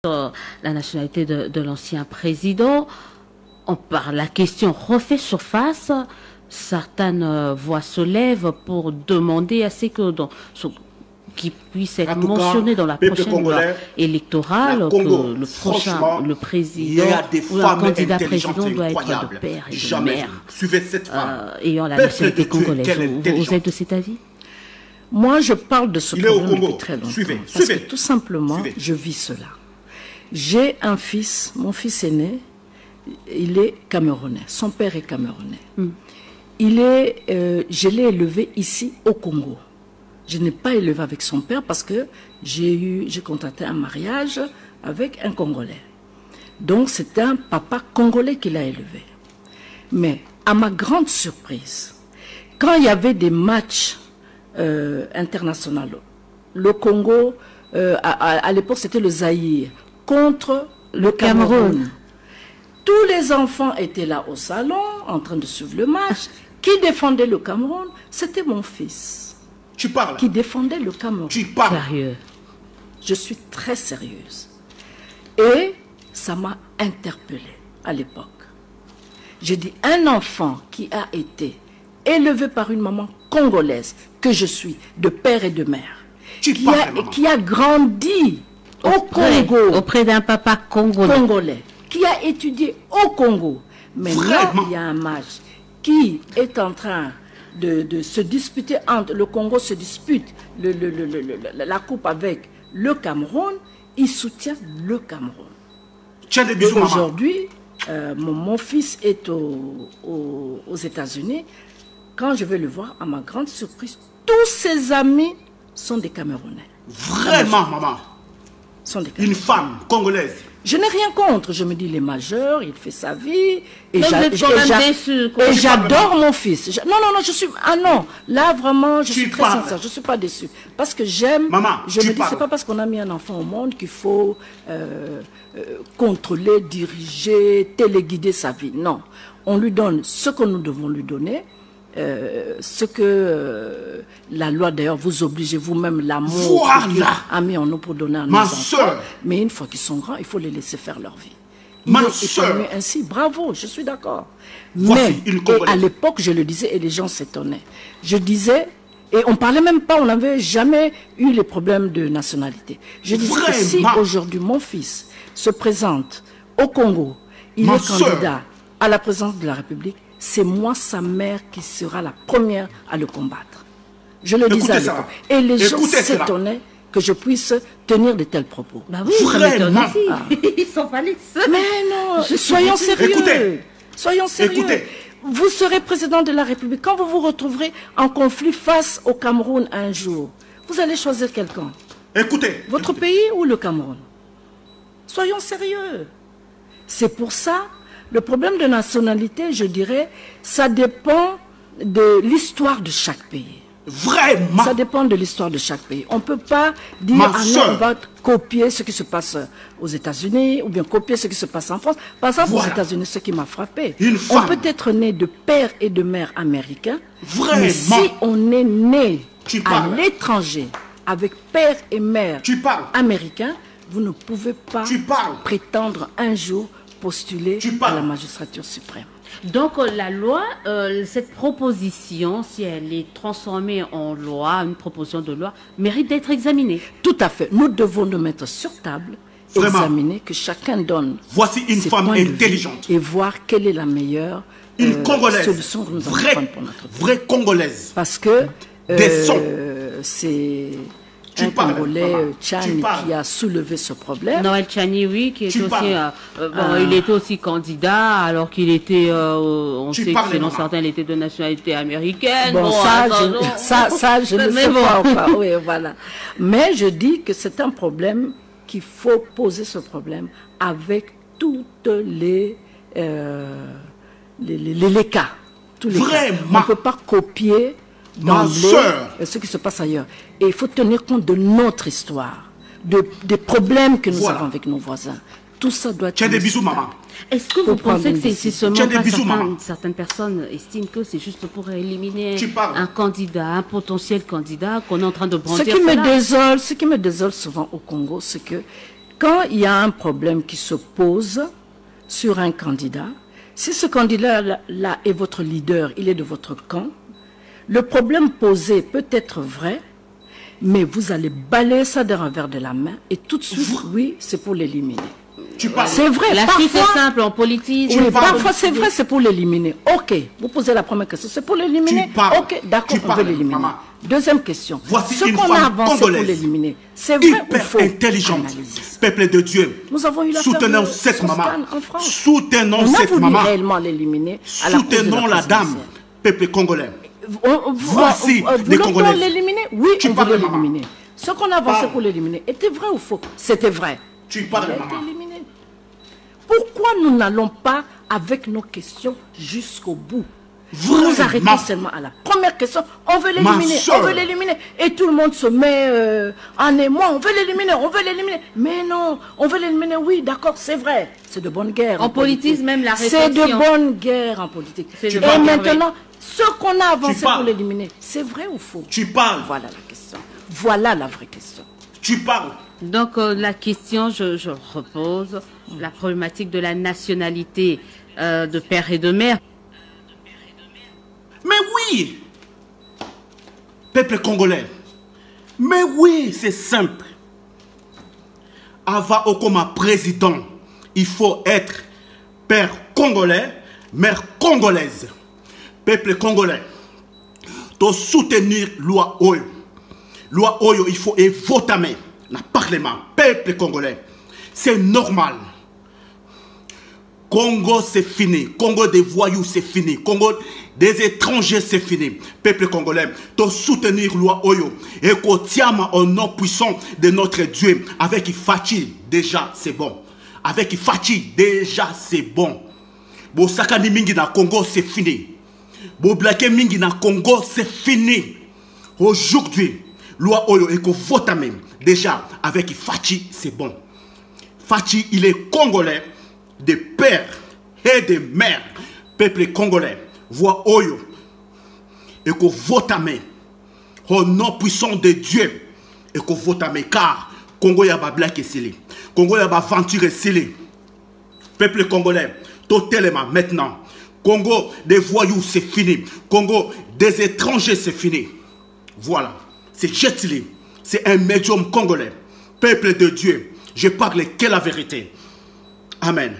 la nationalité de l'ancien président. La question refait surface. Certaines voix se lèvent pour demander à ce que qui puisse être mentionné dans la prochaine loi électorale, que le président ou un candidat président doit être de père et de mère ayant la nationalité congolaise. Vous êtes de cet avis? Moi, je parle de ce problème depuis très longtemps. Parce que tout simplement, je vis cela. J'ai un fils, mon fils aîné, il est camerounais. Son père est camerounais. Je l'ai élevé ici au Congo. Je n'ai pas élevé avec son père parce que j'ai contracté un mariage avec un Congolais. Donc c'était un papa congolais qui l'a élevé. Mais à ma grande surprise, quand il y avait des matchs internationaux, le Congo, à l'époque c'était le Zaïre, contre le Cameroun. Tous les enfants étaient là au salon, en train de suivre le match. Qui défendait le Cameroun? C'était mon fils. Tu parles. Qui défendait le Cameroun. Tu parles. Sérieux. Je suis très sérieuse. Et ça m'a interpellée à l'époque. J'ai dit, un enfant qui a été élevé par une maman congolaise, que je suis, de père et de mère, qui a grandi au Congo, auprès d'un papa congolais, qui a étudié au Congo. Maintenant, il y a un match qui est en train de se disputer entre le Congo se dispute la coupe avec le Cameroun, il soutient le Cameroun. Aujourd'hui, mon fils est aux États-Unis. Quand je vais le voir, à ma grande surprise, tous ses amis sont des Camerounais. Vraiment, maman? Sont des Camerounais. Une femme congolaise. Je n'ai rien contre. Je me dis, il est majeur, il fait sa vie. Et j'adore mon fils. Non, je suis... Ah non, là vraiment, je suis très sincère. Je ne suis pas déçue. Parce que j'aime... Je me dis, c'est pas parce qu'on a mis un enfant au monde qu'il faut contrôler, diriger, téléguider sa vie. Non. On lui donne ce que nous devons lui donner. Ce que la loi d'ailleurs vous oblige vous-même, l'amour a mis en nous pour donner à nos enfants. Mais une fois qu'ils sont grands, il faut les laisser faire leur vie. Ma soeur, ainsi, bravo, je suis d'accord. Mais à l'époque, je le disais et les gens s'étonnaient. Je disais, et on parlait même pas, on n'avait jamais eu les problèmes de nationalité. Je disais que si aujourd'hui mon fils se présente au Congo, il est candidat à la présidence de la République, c'est moi, sa mère, qui sera la première à le combattre. Je le disais à l'époque. Et les gens s'étonnaient que je puisse tenir de tels propos. Bah oui, ça m'étonne aussi. Ils sont pas les seuls. Mais non, soyons sérieux. Soyons sérieux. Vous serez président de la République. Quand vous vous retrouverez en conflit face au Cameroun un jour, vous allez choisir quelqu'un. Votre pays ou le Cameroun? Soyons sérieux. C'est pour ça... Le problème de nationalité, je dirais, ça dépend de l'histoire de chaque pays. Vraiment? Ça dépend de l'histoire de chaque pays. On ne peut pas dire, ah non, on va copier ce qui se passe aux États-Unis ou bien copier ce qui se passe en France. Par exemple, aux États-Unis, ce qui m'a frappé, on peut être né de père et de mère américains, mais si on est né à l'étranger avec père et mère américains, vous ne pouvez pas prétendre un jour postuler à la magistrature suprême. Donc la loi, cette proposition, si elle est transformée en loi, une proposition de loi, mérite d'être examinée. Tout à fait. Nous devons nous mettre sur table, examiner, que chacun donne ses femme intelligente et voir quelle est la meilleure solution que nous allons prendre pour notre pays. Vraie Congolaise. Parce que c'est... un Congolais, Tchani, qui a soulevé ce problème. Noël Tchani, oui, qui est aussi... il était aussi candidat, alors qu'il était... on sait que selon certains, il était de nationalité américaine. Bon, ça, je ne sais pas encore. Oui, voilà. Mais je dis que c'est un problème qu'il faut poser ce problème avec toutes les cas. Tous les cas. On ne peut pas copier ce qui se passe ailleurs. Et il faut tenir compte de notre histoire, des problèmes que nous avons avec nos voisins. Tout ça doit être... Tiens des bisous, maman. Est-ce que vous pensez que c'est seulement certaines personnes estiment que c'est juste pour éliminer un candidat, un potentiel candidat qu'on est en train de brandir? Ce qui me désole souvent au Congo, c'est que quand il y a un problème qui se pose sur un candidat, si ce candidat-là est votre leader, il est de votre camp, le problème posé peut être vrai, mais vous allez balayer ça d'un revers de la main et tout de suite, oui, c'est pour l'éliminer. C'est vrai, la suite est simple en politique. Oui, parfois c'est vrai, c'est pour l'éliminer. Ok, vous posez la première question, c'est pour l'éliminer. Ok, d'accord, on veut l'éliminer. Deuxième question. Voici ce qu'on a avancé pour l'éliminer, c'est vrai ou faux? Intelligente, peuple de Dieu. Nous avons eu soutenons cette maman. Soutenons on cette maman. Réellement l'éliminer. Soutenons la dame, peuple congolais. Voici les Congolais. L'éliminer? Oui, on veut l'éliminer. Ce qu'on a avancé pour l'éliminer était vrai ou faux? C'était vrai. Tu parles, maman. Pourquoi nous n'allons pas avec nos questions jusqu'au bout? Vous nous arrêtez seulement à la première question. On veut l'éliminer, on veut l'éliminer. Et tout le monde se met en émoi. On veut l'éliminer, on veut l'éliminer. Mais non, on veut l'éliminer, oui, d'accord, c'est vrai. C'est de bonne guerre. En politique, même la réflexion. C'est de bonne guerre en politique. Et maintenant, ce qu'on a avancé pour l'éliminer, c'est vrai ou faux? Tu parles. Voilà la question. Voilà la vraie question. Tu parles. Donc la question, je repose, la problématique de la nationalité de père et de mère. Mais oui, peuple congolais, mais oui, c'est simple. Ava Okoma président, il faut être père congolais, mère congolaise. Peuple congolais, de soutenir loi Oyo. Loi Oyo, il faut voter le parlement, peuple congolais. C'est normal. Congo, c'est fini. Congo des voyous, c'est fini. Congo des étrangers, c'est fini. Peuple congolais, de soutenir loi Oyo. Et qu'au tiama au nom puissant de notre Dieu. Avec Ifati, déjà, c'est bon. Avec Ifati, déjà, c'est bon. Bo sakani mingi na Congo, c'est fini. Bo blaké mingi na Congo, c'est fini. Aujourd'hui, loi Oyo et qu'on vote même. Déjà, avec Ifati, c'est bon. Fati, il est congolais. Des pères et des mères, peuple congolais, voix Oyo, et qu'on vote à main, au nom puissant de Dieu, et qu'on vote à main, car Congo yaba black et scellé, Congo yaba aventure et scellé, peuple congolais, totalement maintenant, Congo des voyous c'est fini, Congo des étrangers c'est fini, voilà, c'est Jetli, c'est un médium congolais, peuple de Dieu, je parle que la vérité, amen.